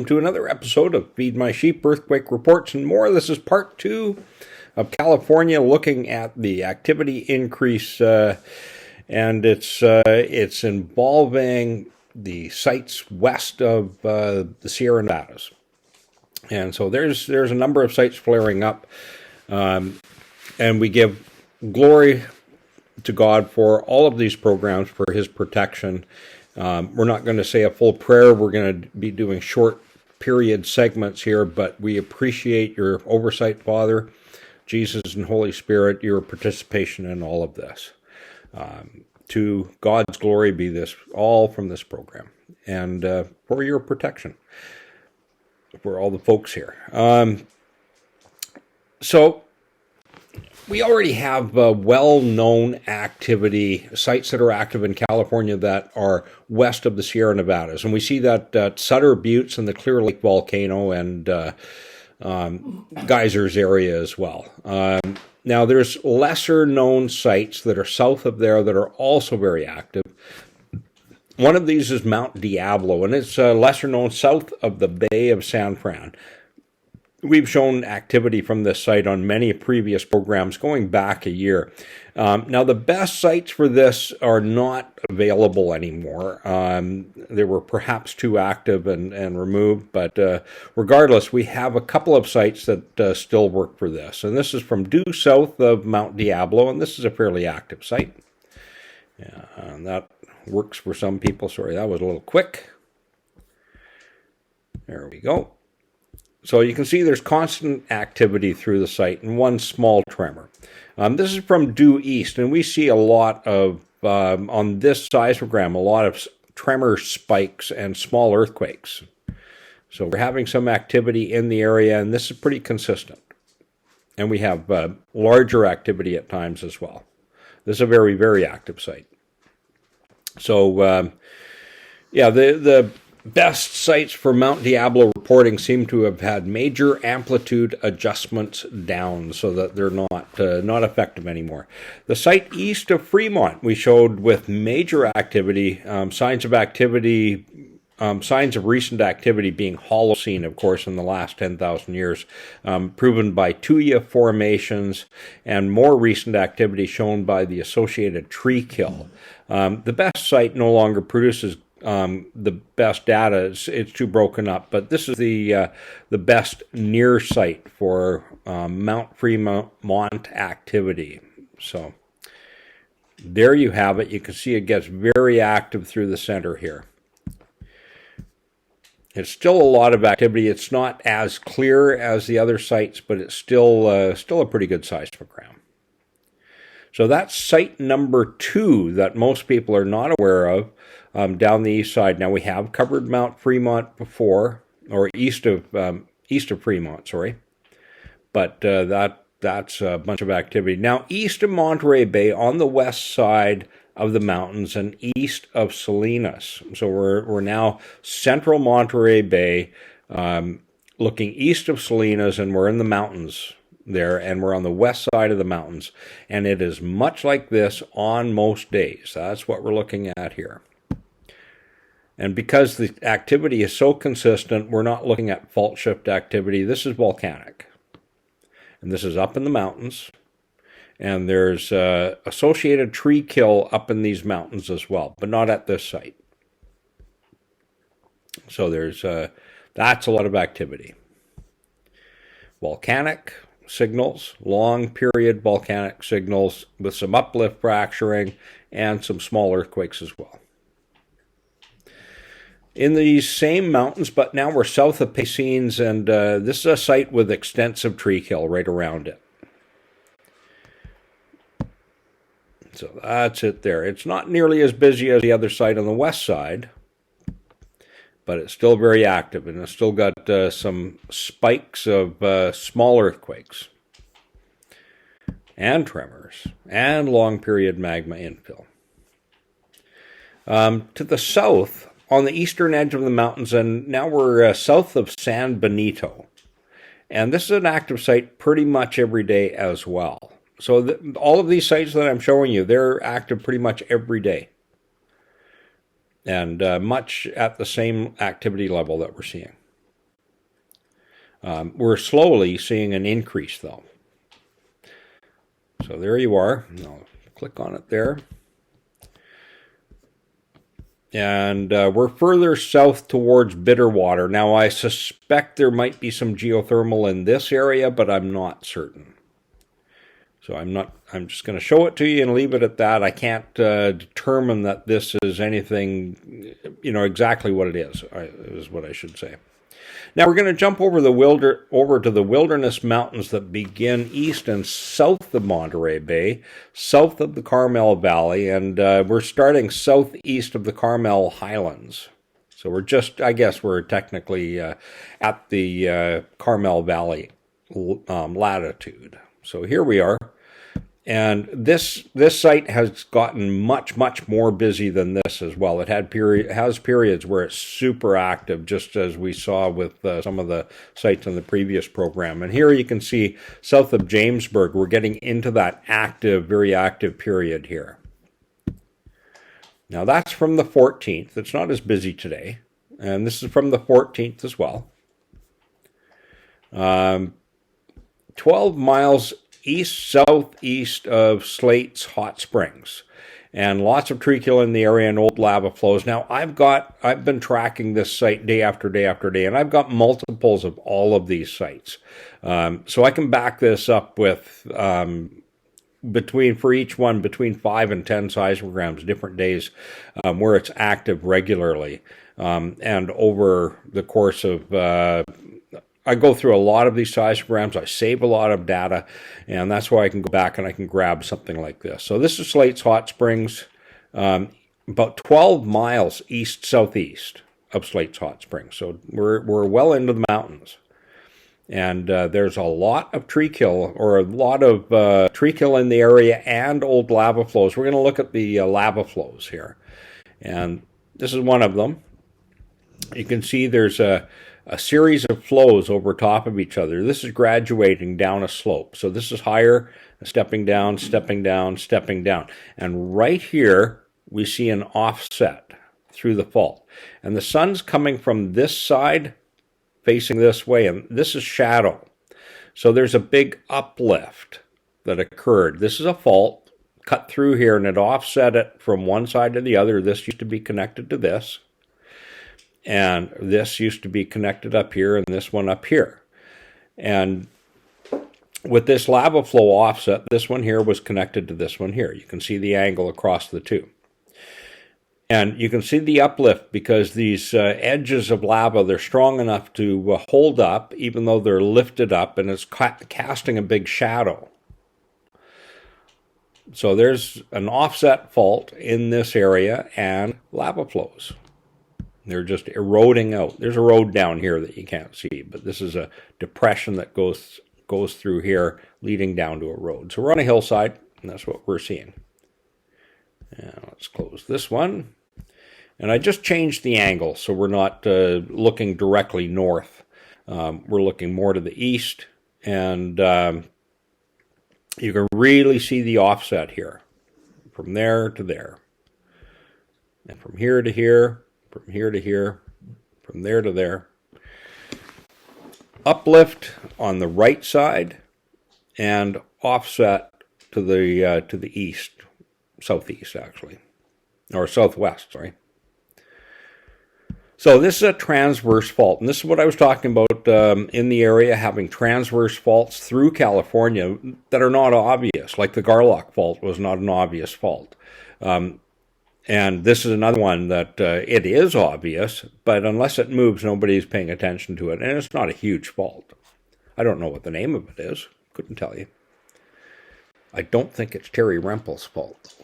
welcome to another episode of Feed My Sheep, Earthquake Reports, and more. This is part 2 of California, looking at the activity increase, and it's involving the sites west of the Sierra Nevadas. And so there's a number of sites flaring up, and we give glory to God for all of these programs, for His protection. We're not going to say a full prayer. We're going to be doing short period segments here, but we appreciate your oversight, Father, Jesus, and Holy Spirit, your participation in all of this. To God's glory be this, all from this program, and for your protection for all the folks here. So we already have well-known activity, sites that are active in California that are west of the Sierra Nevadas. And we see that Sutter Buttes and the Clear Lake volcano and geysers area as well. Now, there's lesser-known sites that are south of there that are also very active. One of these is Mount Diablo, and it's lesser-known south of the Bay of San Fran. We've shown activity from this site on many previous programs going back a year. Now, the best sites for this are not available anymore. They were perhaps too active and removed, but regardless, we have a couple of sites that still work for this. And this is from due south of Mount Diablo, and this is a fairly active site. Yeah, and that works for some people. Sorry, that was a little quick. There we go. So you can see there's constant activity through the site and one small tremor. This is from due east, and we see a lot of, on this seismogram, a lot of tremor spikes and small earthquakes. So we're having some activity in the area, and this is pretty consistent. And we have larger activity at times as well. This is a very, very active site. So, yeah, the best sites for Mount Diablo reporting seem to have had major amplitude adjustments down so that they're not effective anymore. The site east of Fremont we showed with major activity, signs of recent activity being Holocene, of course, in the last 10,000 years, proven by tuya formations, and more recent activity shown by the associated tree kill. The best site no longer produces the best data. It's too broken up, but this is the best near site for Mount Fremont activity. So there you have it. You can see it gets very active through the center here. It's still a lot of activity. It's not as clear as the other sites, but it's still a pretty good seismogram. So that's site number 2 that most people are not aware of. Down the east side. Now, we have covered Mount Fremont before, or east of Fremont, sorry. But that's a bunch of activity. Now, east of Monterey Bay, on the west side of the mountains and east of Salinas. So we're now central Monterey Bay, looking east of Salinas, and we're in the mountains there, and we're on the west side of the mountains. And it is much like this on most days. That's what we're looking at here. And because the activity is so consistent, we're not looking at fault shift activity. This is volcanic. And this is up in the mountains. And there's associated tree kill up in these mountains as well, but not at this site. So that's a lot of activity. Volcanic signals, long period volcanic signals with some uplift fracturing and some small earthquakes as well. In these same mountains, but now we're south of Pacines, and this is a site with extensive tree kill right around it. So that's it there. It's not nearly as busy as the other site on the west side, but it's still very active, and it's still got some spikes of small earthquakes and tremors and long period magma infill. To the south, on the eastern edge of the mountains, and now we're south of San Benito. And this is an active site pretty much every day as well. So all of these sites that I'm showing you, they're active pretty much every day. And much at the same activity level that we're seeing. We're slowly seeing an increase, though. So there you are. I'll click on it there. And we're further south towards Bitterwater. Now, I suspect there might be some geothermal in this area, but I'm not certain. So I'm just going to show it to you and leave it at that. I can't determine that this is anything, exactly what it is what I should say. Now we're going to jump over to the wilderness mountains that begin east and south of Monterey Bay, south of the Carmel Valley, and we're starting southeast of the Carmel Highlands. So we're technically at the Carmel Valley latitude. So here we are. And this site has gotten much, much more busy than this as well. It has periods where it's super active, just as we saw with some of the sites in the previous program. And here you can see south of Jamesburg, we're getting into that very active period here. Now that's from the 14th. It's not as busy today. And this is from the 14th as well. 12 miles southeast of Slate's Hot Springs, and lots of treacle in the area and old lava flows. Now I've been tracking this site day after day after day, and I've got multiples of all of these sites, so I can back this up with for each one between 5 and 10 seismograms different days where it's active regularly, and over the course of I go through a lot of these seismograms. I save a lot of data, and that's why I can go back and I can grab something like this. So this is Slate's Hot Springs, about 12 miles east-southeast of Slate's Hot Springs. So we're well into the mountains. And there's a lot of treacle in the area and old lava flows. We're going to look at the lava flows here. And this is one of them. You can see there's a series of flows over top of each other. This is graduating down a slope. So this is higher, stepping down, stepping down, stepping down. And right here, we see an offset through the fault. And the sun's coming from this side, facing this way, and this is shadow. So there's a big uplift that occurred. This is a fault cut through here, and it offset it from one side to the other. This used to be connected to this. And this used to be connected up here, and this one up here. And with this lava flow offset, this one here was connected to this one here. You can see the angle across the two. And you can see the uplift because these edges of lava, they're strong enough to hold up, even though they're lifted up, and it's casting a big shadow. So there's an offset fault in this area and lava flows. They're just eroding out. There's a road down here that you can't see, but this is a depression that goes through here, leading down to a road. So we're on a hillside, and that's what we're seeing. And let's close this one. And I just changed the angle, so we're not looking directly north. We're looking more to the east, and you can really see the offset here, from there to there, and from here to here. From here to here, from there to there. Uplift on the right side and offset to the east, southeast actually, or southwest, sorry. So this is a transverse fault, and this is what I was talking about in the area, having transverse faults through California that are not obvious, like the Garlock fault was not an obvious fault. And this is another one that it is obvious, but unless it moves, nobody's paying attention to it. And it's not a huge fault. I don't know what the name of it is. Couldn't tell you. I don't think it's Terry Rempel's fault.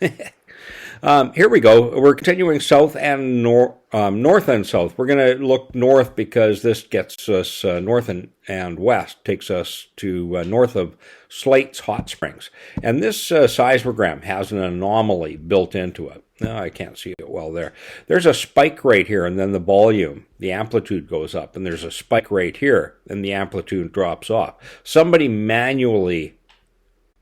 Here we go. We're continuing south and north and south. We're going to look north because this gets us north and west, takes us to north of Slate's Hot Springs. And this seismogram has an anomaly built into it. No, I can't see it well there. There's a spike right here, and then the volume, the amplitude goes up. And there's a spike right here, and the amplitude drops off. Somebody manually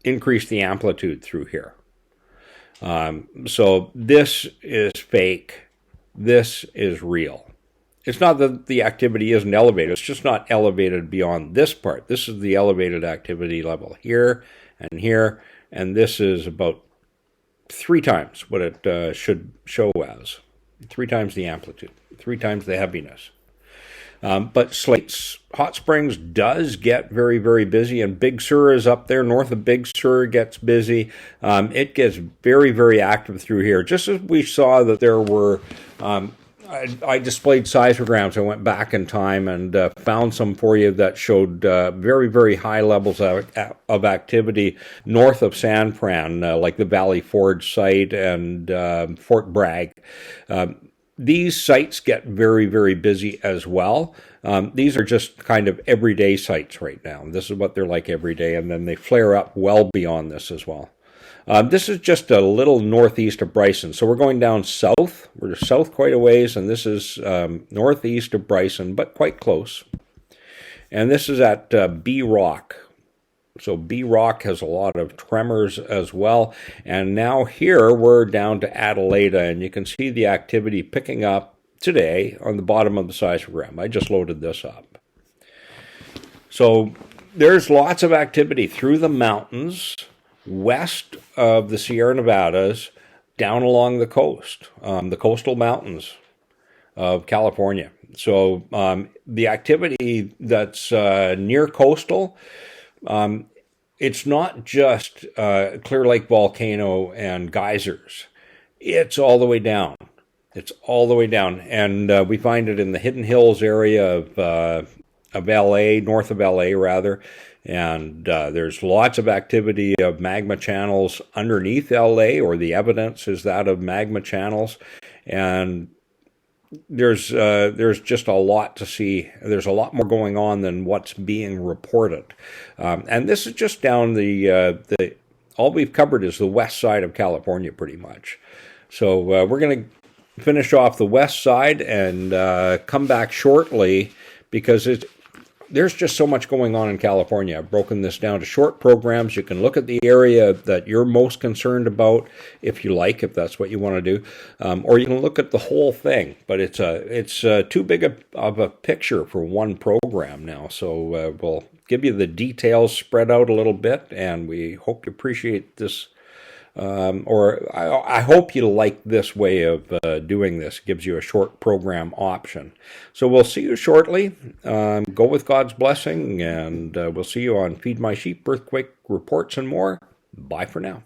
increased the amplitude through here. So this is fake. This is real. it's not that the activity isn't elevated. It's just not elevated beyond this part. This is the elevated activity level here, and this is about 3 times what it should show as. 3 times the amplitude, 3 times the heaviness. But Slate's Hot Springs does get very, very busy, and Big Sur is up there. North of Big Sur gets busy. It gets very, very active through here. Just as we saw that there were, I displayed seismograms. I went back in time and found some for you that showed very, very high levels of activity north of San Fran, like the Valley Forge site and Fort Bragg. These sites get very, very busy as well. These are just kind of everyday sites right now. This is what they're like every day, and then they flare up well beyond this as well. This is just a little northeast of Bryson. So we're going down south. We're south quite a ways, and this is northeast of Bryson, but quite close. And this is at B Rock. So B Rock has a lot of tremors as well. And now here we're down to Adelaida, and you can see the activity picking up today on the bottom of the seismogram. I just loaded this up. So there's lots of activity through the mountains, west of the Sierra Nevadas, down along the coast, the coastal mountains of California. So the activity that's near coastal, it's not just Clear Lake volcano and geysers. It's all the way down. It's all the way down. And we find it in the Hidden Hills area of LA, north of LA rather. And there's lots of activity of magma channels underneath LA, or the evidence is that of magma channels. And there's just a lot to see. There's a lot more going on than what's being reported. And this is just down the all we've covered is the west side of California pretty much. So we're going to finish off the west side and come back shortly because there's just so much going on in California. I've broken this down to short programs. You can look at the area that you're most concerned about, if you like, if that's what you want to do, or you can look at the whole thing. But it's too big of a picture for one program now. So we'll give you the details spread out a little bit, and we hope you appreciate this. I hope you like this way of doing this. It gives you a short program option. So we'll see you shortly. Go with God's blessing, and we'll see you on Feed My Sheep, Earthquake Reports, and more. Bye for now.